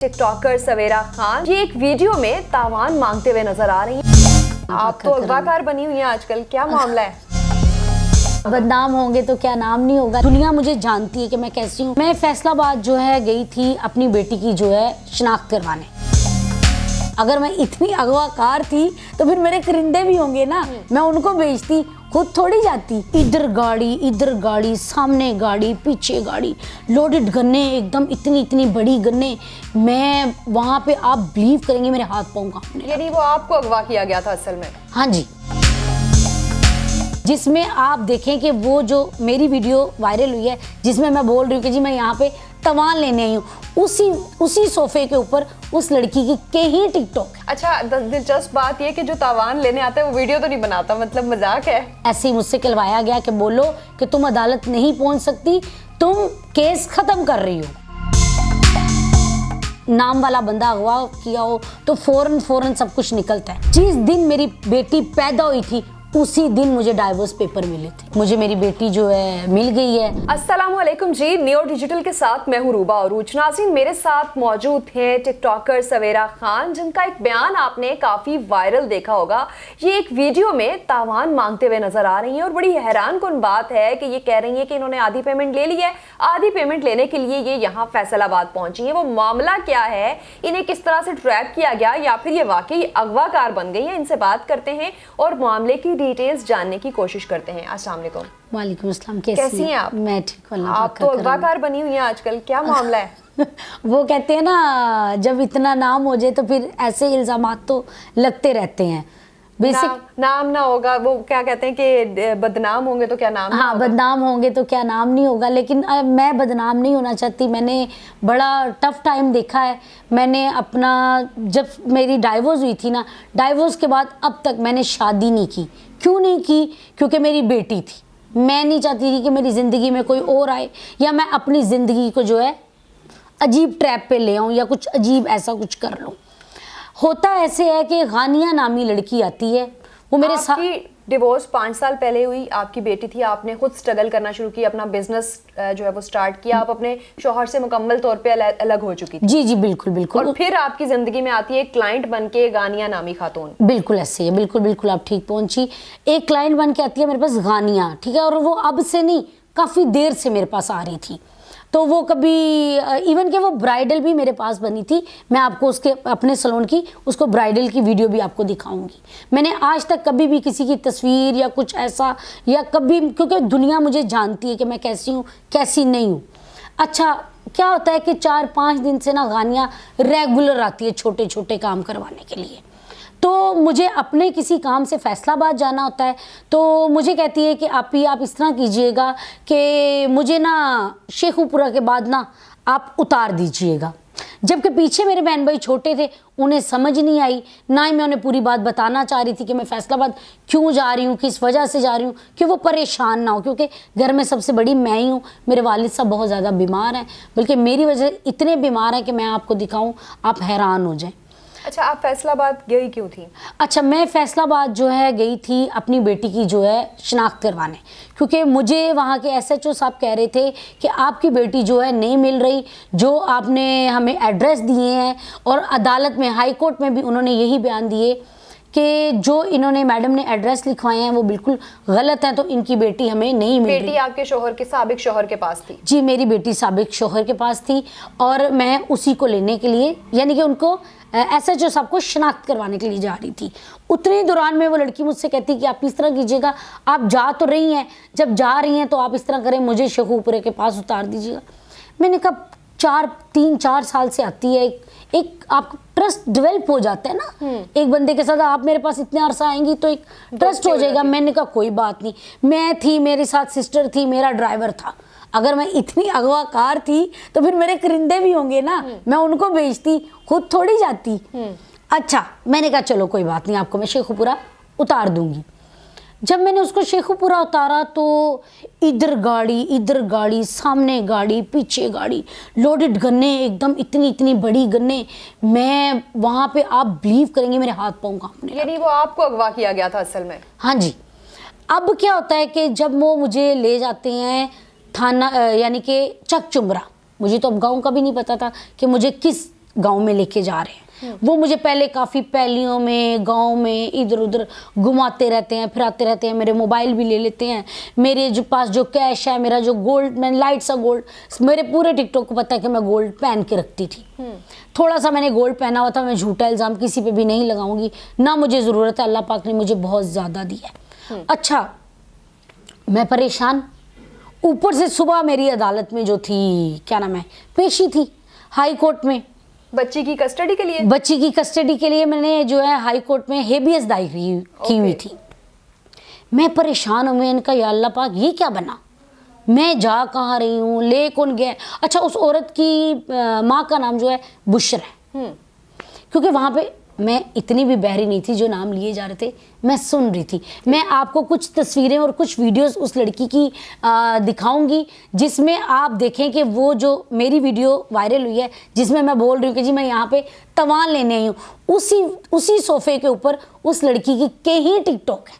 TikToker सवेरा खान ये एक video में तावान मांगते हुए नजर आ रही हैं। आप तो अगवाकार बनी हुई हैं आजकल, क्या मामला है? बदनाम होंगे तो क्या नाम नहीं होगा। दुनिया मुझे जानती है कि मैं कैसी हूँ। मैं फैसलाबाद जो है गई थी अपनी बेटी की जो है शिनाख्त करवाने। अगर मैं इतनी अगवाकार थी तो फिर मेरे करिंदे भी होंगे ना, मैं उनको भेजती, खुद थोड़ी जाती। इधर गाड़ी, सामने गाड़ी, पीछे गाड़ी, लोडेड गन्ने, एकदम इतनी इतनी बड़ी गन्ने। मैं वहाँ पे, आप बिलीव करेंगे, मेरे हाथ पाँव कांपने। यानी वो आपको अगवा किया गया था असल में? हाँ जी, जिसमें आप देखें कि वो जो मेरी वीडियो वायरल हुई है जिसमें मैं बोल रही हूँ कि जी मैं यहाँ पे तवान लेने आई हूँ, उसी सोफे के ऊपर उस लड़की के ही टिकटॉक। अच्छा, दिलचस्प बात ये कि जो तावान लेने आता है वो वीडियो तो नहीं बनाता, मतलब मजाक है। ऐसे ही मुझसे कहलवाया गया कि बोलो कि तुम अदालत नहीं पहुंच सकती, तुम केस खत्म कर रही हो। नाम वाला बंदा अगवा किया हो तो फौरन सब कुछ निकलता है। जिस दिन मेरी बेटी पैदा हुई थी उसी दिन मुझे डाइवोर्स पेपर मिले थे। मुझे मेरी बेटी जो है मिल गई है। अस्सलामुअलैकुम जी, नियो डिजिटल के साथ मैं हूं रूबा अरूज। नाज़रीन, मेरे साथ मौजूद हैं टिकटॉकर सवेरा खान, जिनका एक बयान आपने काफी वायरल देखा होगा। ये एक वीडियो में तावान मांगते हुए नजर आ रही हैं और बड़ी हैरान कुन बात है कि ये कह रही है कि इन्होंने आधी पेमेंट ले ली है। आधी पेमेंट लेने के लिए ये यहाँ फैसलाबाद पहुंची है। वो मामला क्या है, इन्हें किस तरह से ट्रैप किया गया, या फिर ये वाकई अगवाकार बन गई है, इनसे बात करते हैं और मामले की डिटेल्स जानने की कोशिश करते हैं। अस्सलाम वालेकुम। वालेकुम अस्सलाम। कैसी हैं आप? मैं ठीक हूँ। आप तो अगवाकार बनी हुई हैं आजकल, क्या मामला है? वो कहते हैं ना, जब इतना नाम हो जाए तो फिर ऐसे इल्जामात तो लगते रहते हैं। नाम ना होगा, वो क्या कहते हैं कि बदनाम होंगे तो क्या नाम? हाँ, बदनाम होंगे तो क्या नाम नहीं होगा। लेकिन मैं बदनाम नहीं होना चाहती। मैंने बड़ा टफ टाइम देखा है। मैंने अपना, जब मेरी डाइवोर्स हुई थी ना, डाइवोर्स के बाद अब तक मैंने शादी नहीं की। क्यों नहीं की? क्योंकि मेरी बेटी थी। मैं नहीं चाहती थी कि मेरी ज़िंदगी में कोई और आए, या मैं अपनी ज़िंदगी को जो है अजीब ट्रैप पे ले आऊँ, या कुछ अजीब ऐसा कुछ कर लूँ। होता ऐसे है कि गानिया नामी लड़की आती है, वो मेरे साथ। डिवोर्स 5 साल पहले हुई, आपकी बेटी थी, आपने खुद स्ट्रगल करना शुरू किया, अपना बिजनेस जो है वो स्टार्ट किया, आप अपने शौहर से मुकम्मल तौर पे अलग हो चुकी थी। जी बिल्कुल बिल्कुल। और फिर आपकी जिंदगी में आती है एक क्लाइंट बन के, गानिया नामी खातून। बिल्कुल ऐसे है, बिल्कुल आप ठीक पहुंची। एक क्लाइंट बन के आती है मेरे पास, गानिया, ठीक है। और वो अब से नहीं, काफ़ी देर से मेरे पास आ रही थी। तो वो कभी इवन कि वो ब्राइडल भी मेरे पास बनी थी। मैं आपको उसके अपने सैलून की, उसको ब्राइडल की वीडियो भी आपको दिखाऊंगी। मैंने आज तक कभी भी किसी की तस्वीर या कुछ ऐसा, या कभी, क्योंकि दुनिया मुझे जानती है कि मैं कैसी हूँ कैसी नहीं हूँ। अच्छा, क्या होता है कि 4-5 दिन से ना गानियाँ रेगुलर आती है छोटे छोटे काम करवाने के लिए। तो मुझे अपने किसी काम से फैसलाबाद जाना होता है, तो मुझे कहती है कि आप इस तरह कीजिएगा कि मुझे ना शेखुपुरा के बाद ना आप उतार दीजिएगा। जबकि पीछे मेरे बहन भाई छोटे थे, उन्हें समझ नहीं आई, ना ही मैं उन्हें पूरी बात बताना चाह रही थी कि मैं फैसलाबाद क्यों जा रही हूँ, किस वजह से जा रही हूँ, कि वो परेशान ना हो। क्योंकि घर में सबसे बड़ी मैं ही हूँ। मेरे वालिद साहब बहुत ज़्यादा बीमार हैं, बल्कि मेरी वजह से इतने बीमार हैं कि मैं आपको दिखाऊँ आप हैरान हो जाएँ। अच्छा, आप फैसलाबाद गई क्यों थी? अच्छा, मैं फैसलाबाद जो है गई थी अपनी बेटी की जो है शिनाख्त करवाने, क्योंकि मुझे वहाँ के एसएचओ साहब कह रहे थे कि आपकी बेटी जो है नहीं मिल रही, जो आपने हमें एड्रेस दिए हैं। और अदालत में, हाई कोर्ट में भी उन्होंने यही बयान दिए कि जो इन्होंने मैडम ने एड्रेस लिखवाए हैं वो बिल्कुल गलत हैं, तो इनकी बेटी हमें नहीं मिल रही। बेटी आपके शौहर के, साबिक शौहर के पास थी? जी, मेरी बेटी साबिक शौहर के पास थी, और मैं उसी को लेने के लिए, यानी कि उनको एसएचओ साहब को शिनाख्त करवाने के लिए जा रही थी। उतने दौरान में वो लड़की मुझसे कहती कि आप इस तरह कीजिएगा, आप जा तो रही हैं, जब जा रही हैं तो आप इस तरह करें, मुझे शेखुपुरे के पास उतार दीजिएगा। मैंने कहा 3-4 साल से आती है, एक आप ट्रस्ट डेवलप हो जाता है ना एक बंदे के साथ। आप मेरे पास इतने अरसा आएंगी तो एक ट्रस्ट हो जाएगा। मैंने कहा कोई बात नहीं, मैं थी, मेरे साथ सिस्टर थी, मेरा ड्राइवर था। अगर मैं इतनी अगवाकार थी तो फिर मेरे करिंदे भी होंगे ना, मैं उनको भेजती, खुद थोड़ी जाती। अच्छा, मैंने कहा चलो कोई बात नहीं, आपको मैं शेखुपुरा उतार दूंगी। जब मैंने उसको शेखुपुरा उतारा तो इधर गाड़ी, सामने गाड़ी, पीछे गाड़ी, लोडेड गन्ने, एकदम इतनी इतनी बड़ी गन्ने। मैं वहाँ पे, आप बिलीव करेंगे, मेरे हाथ पाँव कांपने। यानी वो आपको अगवा किया गया था असल में? हाँ जी। अब क्या होता है कि जब वो मुझे ले जाते हैं थाना, यानी कि चक चुमरा, मुझे तो अब गाँव का भी नहीं पता था कि मुझे किस गांव में लेके जा रहे हैं। वो मुझे पहले काफ़ी पैलियों में, गांव में इधर उधर घुमाते रहते हैं, फिराते रहते हैं, मेरे मोबाइल भी ले लेते हैं, मेरे जो पास जो कैश है, मेरा जो गोल्ड, मैंने लाइट सा गोल्ड, मेरे पूरे टिकटॉक को पता है कि मैं गोल्ड पहन के रखती थी। थोड़ा सा मैंने गोल्ड पहना हुआ था। मैं झूठा इल्ज़ाम किसी पे भी नहीं लगाऊंगी, ना मुझे ज़रूरत है, अल्लाह पाक ने मुझे बहुत ज़्यादा दिया है। अच्छा, मैं परेशान, ऊपर से सुबह मेरी अदालत में जो थी, क्या नाम है, पेशी थी हाई कोर्ट में, बच्ची की कस्टडी के लिए। बच्ची की कस्टडी के लिए मैंने जो है हाई कोर्ट में हेबियस दायर की हुई थी। मैं परेशान हूँ, मैंने कहा या अल्लाह पाक ये क्या बना, मैं जा कहाँ रही हूँ, ले कौन गया। अच्छा, उस औरत की माँ का नाम जो है बुशरा है, क्योंकि वहाँ पे मैं इतनी भी बहरी नहीं थी, जो नाम लिए जा रहे थे मैं सुन रही थी। मैं आपको कुछ तस्वीरें और कुछ वीडियोस उस लड़की की दिखाऊंगी, जिसमें आप देखें कि वो जो मेरी वीडियो वायरल हुई है, जिसमें मैं बोल रही हूँ कि जी मैं यहाँ पे तवान लेने आई हूँ, उसी सोफे के ऊपर उस लड़की की कहीं टिकटॉक है।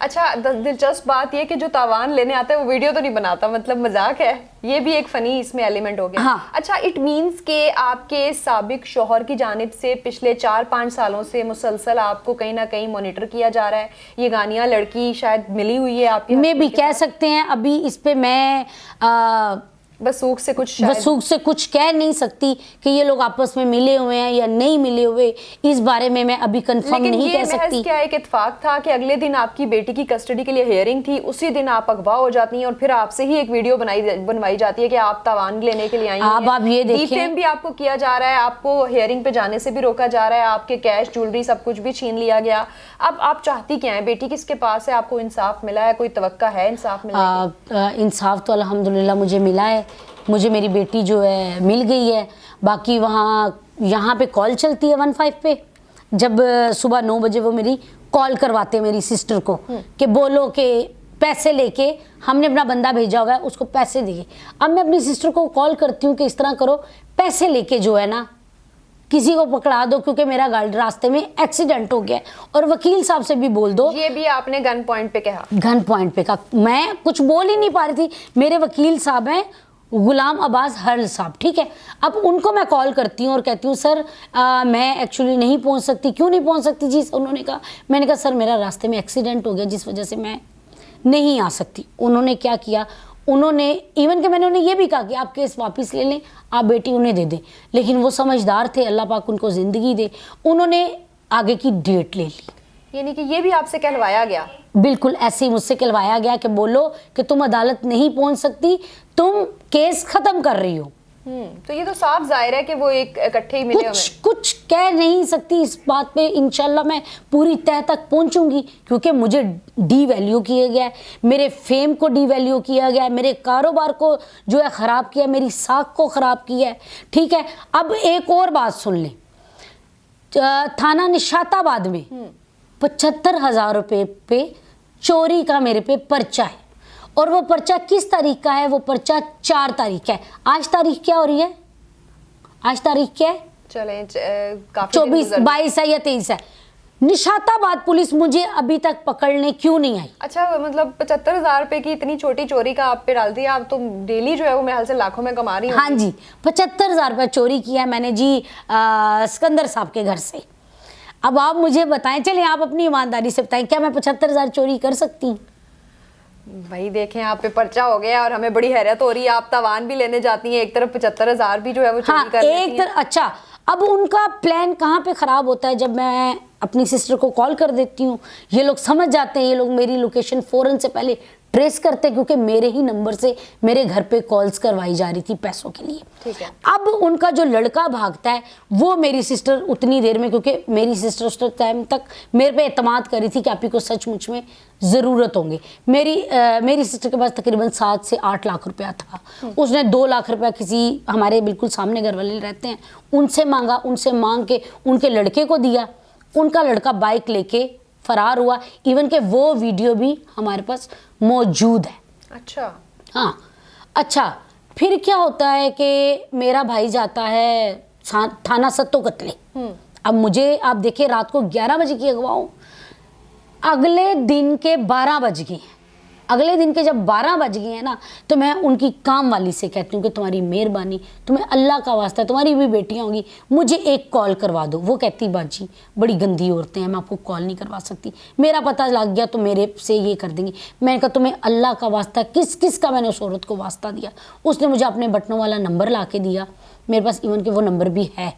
अच्छा, दिलचस्प बात ये कि जो तावान लेने आता है वो वीडियो तो नहीं बनाता, मतलब मजाक है, ये भी एक फनी इसमें एलिमेंट हो गया। हाँ। अच्छा, इट मींस के आपके साबिक शौहर की जानिब से पिछले 4-5 सालों से मुसलसल आपको कहीं ना कहीं मॉनिटर किया जा रहा है। ये गानिया लड़की शायद मिली हुई है आपके में भी कह सकते हैं। अभी इस पे मैं वसूख से कुछ कह नहीं सकती कि ये लोग आपस में मिले हुए हैं या नहीं मिले हुए, इस बारे में मैं अभी कंफर्म नहीं कह सकती। लेकिन ये क्या एक इत्तेफाक था कि अगले दिन आपकी बेटी की कस्टडी के लिए हियरिंग थी, उसी दिन आप अगवा हो जाती हैं और फिर आपसे ही एक वीडियो बनवाई जाती है कि आप तावान लेने के लिए आई हैं। आप ये देखिए, डिफेम भी आपको किया जा रहा है, आपको हियरिंग पे जाने से भी रोका जा रहा है, आपके कैश, ज्वेलरी सब कुछ भी छीन लिया गया। अब आप चाहती क्या है, बेटी किसके पास है, आपको इंसाफ मिला है, कोई तवक्का है इंसाफ मिला? इंसाफ तो अल्हम्दुलिल्लाह मुझे मिला है, मुझे मेरी बेटी जो है मिल गई है। बाकी यहाँ पे कॉल चलती है 15 पे, जब सुबह 9 बजे वो मेरी कॉल करवाते हैं मेरी सिस्टर को कि बोलो कि पैसे लेके हमने अपना बंदा भेजा हुआ है, उसको पैसे दिए। अब मैं अपनी सिस्टर को कॉल करती हूँ कि इस तरह करो, पैसे लेके जो है ना किसी को पकड़ा दो, क्योंकि मेरा गाड़ी रास्ते में एक्सीडेंट हो गया, और वकील साहब से भी बोल दो। ये भी आपने गन पॉइंट पे कहा? गन पॉइंट पे कहा, मैं कुछ बोल ही नहीं पा रही थी। मेरे वकील साहब हैं गुलाम अब्बास हर्ल साहब, ठीक है। अब उनको मैं कॉल करती हूँ और कहती हूँ सर मैं एक्चुअली नहीं पहुँच सकती। क्यों नहीं पहुँच सकती जी? उन्होंने कहा, मैंने कहा सर मेरा रास्ते में एक्सीडेंट हो गया, जिस वजह से मैं नहीं आ सकती। उन्होंने क्या किया, उन्होंने इवन कि मैंने उन्हें ये भी कहा कि आप केस वापस ले लें, आप बेटी उन्हें दे दें, लेकिन वो समझदार थे, अल्लाह पाक उनको ज़िंदगी दे, उन्होंने आगे की डेट ले ली। यानी कि ये भी आपसे कहलवाया गया? बिल्कुल ऐसे ही मुझसे कहलवाया गया कि बोलो कि तुम अदालत नहीं पहुंच सकती, तुम केस खत्म कर रही हो। तो ये तो साफ जाहिर है कि वो एक इकट्ठे ही मिले हुए। कुछ कह नहीं सकती इस बात पे। इंशाल्लाह मैं पूरी तह तक पहुंचूंगी, क्योंकि मुझे डी वैल्यू किया गया है, मेरे फेम को डी वैल्यू किया गया है, मेरे कारोबार को जो है ख़राब किया, मेरी साख को ख़राब किया है, ठीक है। अब एक और बात सुन लें, थाना निशाताबाद में 75,000 रुपये पे चोरी का मेरे पे पर्चा है, और वो पर्चा किस तारीख का है? वो पर्चा 4 तारीख का है। आज तारीख क्या हो रही है? आज तारीख क्या है? चलें 24, 22 है या 23 है। निशाताबाद पुलिस मुझे अभी तक पकड़ने क्यों नहीं आई? अच्छा, मतलब 75,000 रुपए की इतनी छोटी चोरी का आप पे डाल दिया। आप तो डेली जो है वो मेरे ख्याल से लाखों में कमा रही हो। हाँ जी, 75,000 रुपये चोरी किया मैंने जी सिकंदर साहब के घर से। अब आप मुझे बताएं, चलें आप अपनी ईमानदारी से बताएं, क्या मैं 75,000 चोरी कर सकती हूँ? भाई देखें, आप पे पर्चा हो गया और हमें बड़ी हैरत हो रही है, आप तावान भी लेने जाती हैं, एक तरफ 75,000 भी जो है वो चोरी कर लेती हैं। अच्छा, अब उनका प्लान कहाँ पे ख़राब होता है? जब मैं अपनी सिस्टर को कॉल कर देती हूँ, ये लोग समझ जाते हैं, ये लोग मेरी लोकेशन फ़ौरन से पहले ट्रेस करते हैं, क्योंकि मेरे ही नंबर से मेरे घर पे कॉल्स करवाई जा रही थी पैसों के लिए। ठीक है। अब उनका जो लड़का भागता है, वो मेरी सिस्टर उतनी देर में, क्योंकि मेरी सिस्टर उस टाइम तक मेरे पे एतमाद कर रही थी कि आप ही को सचमुच में ज़रूरत होंगी। मेरी सिस्टर के पास तकरीबन 7 से 8 लाख रुपया था। उसने 2 लाख रुपया किसी हमारे बिल्कुल सामने घर वाले रहते हैं उनसे मांगा, उनसे मांग के उनके लड़के को दिया। उनका लड़का बाइक लेके फरार हुआ। इवन के वो वीडियो भी हमारे पास मौजूद है। अच्छा, हाँ। अच्छा, फिर क्या होता है कि मेरा भाई जाता है थाना सत्तो कतले। अब मुझे आप देखिए, रात को 11 बजे की अगवा हूँ, अगले दिन के 12 बज गए। अगले दिन के जब 12 बज गए हैं ना, तो मैं उनकी काम वाली से कहती हूँ कि तुम्हारी मेहरबानी, तुम्हें अल्लाह का वास्ता है, तुम्हारी भी बेटियाँ होंगी, मुझे एक कॉल करवा दो। वो कहती बाजी बड़ी गंदी औरतें हैं, मैं आपको कॉल नहीं करवा सकती, मेरा पता लग गया तो मेरे से ये कर देंगी। मैंने कहा तुम्हें अल्लाह का वास्ता, किस किस का मैंने उस औरत को वास्ता दिया। उसने मुझे अपने बटनों वाला नंबर ला के दिया, मेरे पास इवन के वो नंबर भी है।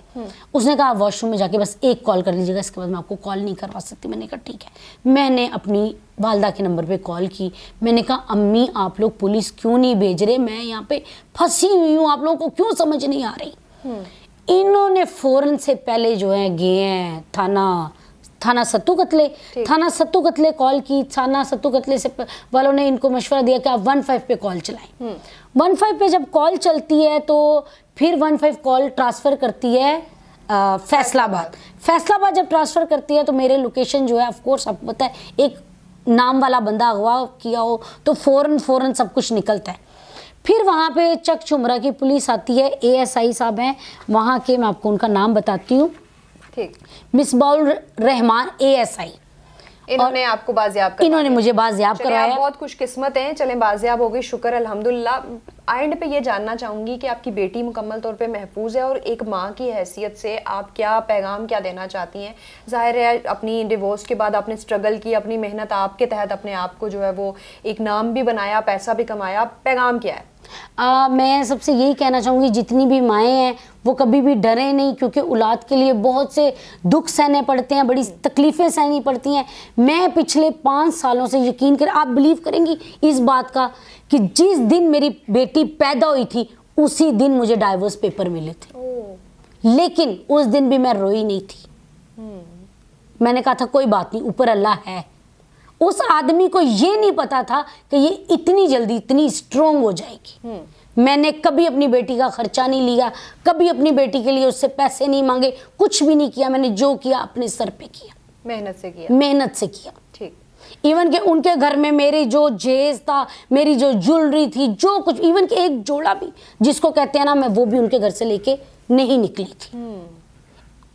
उसने कहा वॉशरूम में जाके बस एक कॉल कर लीजिएगा, इसके बाद मैं आपको कॉल नहीं करवा सकती। मैंने कहा ठीक है। मैंने अपनी वालदा के नंबर पे कॉल की, मैंने कहा अम्मी आप लोग पुलिस क्यों नहीं भेज रहे, मैं यहाँ पे फंसी हुई हूँ, आप लोगों को क्यों समझ नहीं आ रही। इन्होंने फौरन से पहले जो है गए हैं थाना सत्तू कतले कॉल की। थाना सत्तू कतले से वालों ने इनको मशवरा दिया कि आप 15 पे कॉल चलाएं। 15 पे जब कॉल चलती है तो फिर 15 कॉल ट्रांसफ़र करती है फैसलाबाद जब ट्रांसफ़र करती है तो मेरे लोकेशन जो है, ऑफ कोर्स आपको पता है, एक नाम वाला बंदा अगवा किया हो तो फ़ौरन सब कुछ निकलता है। फिर वहाँ पे चक चुमरा की पुलिस आती है, ASI साहब हैं वहाँ के, मैं आपको उनका नाम बताती हूँ, ठीक, मिसबाउल रहमान ASI। इन्होंने आपको बाजियाब करवाया। इन्होंने मुझे बाजियाब करवाया। आप बहुत खुशकिस्मत हैं, चलें बाजियाब हो गई, शुक्र अल्हम्दुलिल्लाह। एंड पे ये जानना चाहूंगी कि आपकी बेटी मुकम्मल तौर पे महफूज है, और एक माँ की हैसियत से आप क्या पैगाम क्या देना चाहती हैं। जाहिर है अपनी डिवोर्स के बाद आपने स्ट्रगल की, अपनी मेहनत आपके तहत अपने आप को जो है वो एक नाम भी बनाया, पैसा भी कमाया, पैगाम क्या है? मैं सबसे यही कहना चाहूँगी जितनी भी माएँ हैं वो कभी भी डरें नहीं, क्योंकि औलाद के लिए बहुत से दुख सहने पड़ते हैं, बड़ी तकलीफ़ें सहनी पड़ती हैं। मैं पिछले 5 सालों से यकीन कर, आप बिलीव करेंगी इस बात का कि जिस दिन मेरी बेटी पैदा हुई थी उसी दिन मुझे डाइवोर्स पेपर मिले थे। लेकिन उस दिन भी मैं रोई नहीं थी। मैंने कहा था कोई बात नहीं, ऊपर अल्लाह है। उस आदमी को ये नहीं पता था कि ये इतनी जल्दी इतनी स्ट्रोंग हो जाएगी। मैंने कभी अपनी बेटी का खर्चा नहीं लिया, कभी अपनी बेटी के लिए उससे पैसे नहीं मांगे, कुछ भी नहीं किया। मैंने जो किया अपने सर पे किया, मेहनत से किया। ठीक। इवन के उनके घर में मेरी जो जेज था, मेरी जो ज्वेलरी थी, जो कुछ, इवन के एक जोड़ा भी जिसको कहते हैं ना, मैं वो भी उनके घर से लेके नहीं निकली थी।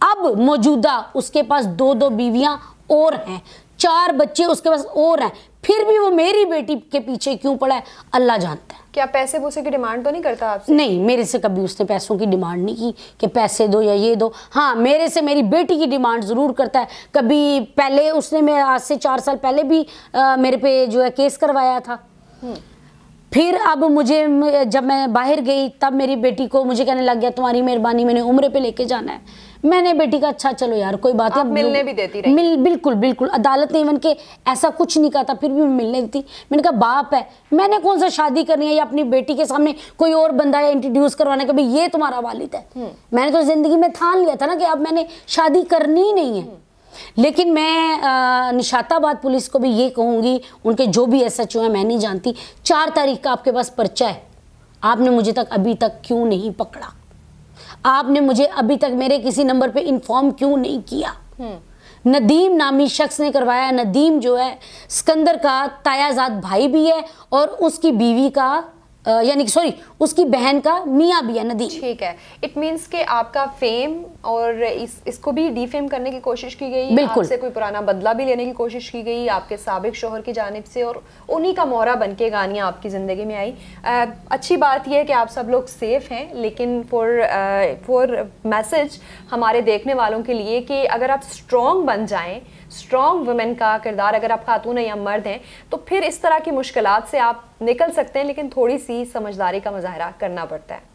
अब मौजूदा उसके पास 2 बीवियां और हैं, 4 बच्चे उसके पास और हैं, फिर भी वो मेरी बेटी के पीछे क्यों पड़ा है अल्लाह जानता है। क्या पैसे वैसे की डिमांड तो नहीं करता आपसे? नहीं, मेरे से कभी उसने पैसों की डिमांड नहीं की कि पैसे दो या ये दो। हाँ, मेरे से मेरी बेटी की डिमांड ज़रूर करता है। कभी पहले उसने, मैं आज से 4 साल पहले भी मेरे पे जो है केस करवाया था। फिर अब मुझे, जब मैं बाहर गई तब मेरी बेटी को मुझे कहने लग गया तुम्हारी मेहरबानी, मैंने उम्रे पे लेके जाना है। मैंने बेटी का अच्छा चलो यार कोई बात है, मिलने भी देती रही। बिल्कुल अदालत ने इवन के ऐसा कुछ नहीं कहा था, फिर भी मिलने देती। मैंने कहा बाप है, मैंने कौन सा शादी करनी है या अपनी बेटी के सामने कोई और बंदा है इंट्रोड्यूस करवाने का भी ये तुम्हारा वालिद है। मैंने तो जिंदगी में ठान लिया था ना कि अब मैंने शादी करनी ही नहीं है। लेकिन मैं निशाताबाद पुलिस को भी ये कहूँगी, उनके जो भी SHO हैं, मैं नहीं जानती, 4 तारीख का आपके पास पर्चा है, आपने मुझे तक अभी तक क्यों नहीं पकड़ा? आपने मुझे अभी तक मेरे किसी नंबर पे इन्फॉर्म क्यों नहीं किया? नदीम नामी शख्स ने करवाया। नदीम जो है सिकंदर का तायाजाद भाई भी है और उसकी बीवी का यानी कि सॉरी उसकी बहन का मियाँ भी है नदीम। ठीक है, इट मीन्स कि आपका फेम और इसको भी डिफेम करने की कोशिश की गई, बिल्कुल, आपसे कोई पुराना बदला भी लेने की कोशिश की गई आपके साबिक शोहर की जानिब से, और उन्हीं का मोहरा बन के गानियाँ आपकी ज़िंदगी में आई। अच्छी बात यह है कि आप सब लोग सेफ हैं, लेकिन फॉर मैसेज हमारे देखने वालों के लिए कि अगर आप स्ट्रॉन्ग बन जाएँ, स्ट्रॉन्ग वुमेन का किरदार अगर आप खातून हैं या मर्द हैं, तो फिर इस तरह की मुश्किलात से आप निकल सकते हैं, लेकिन थोड़ी सी समझदारी का मुजाहरा करना पड़ता है।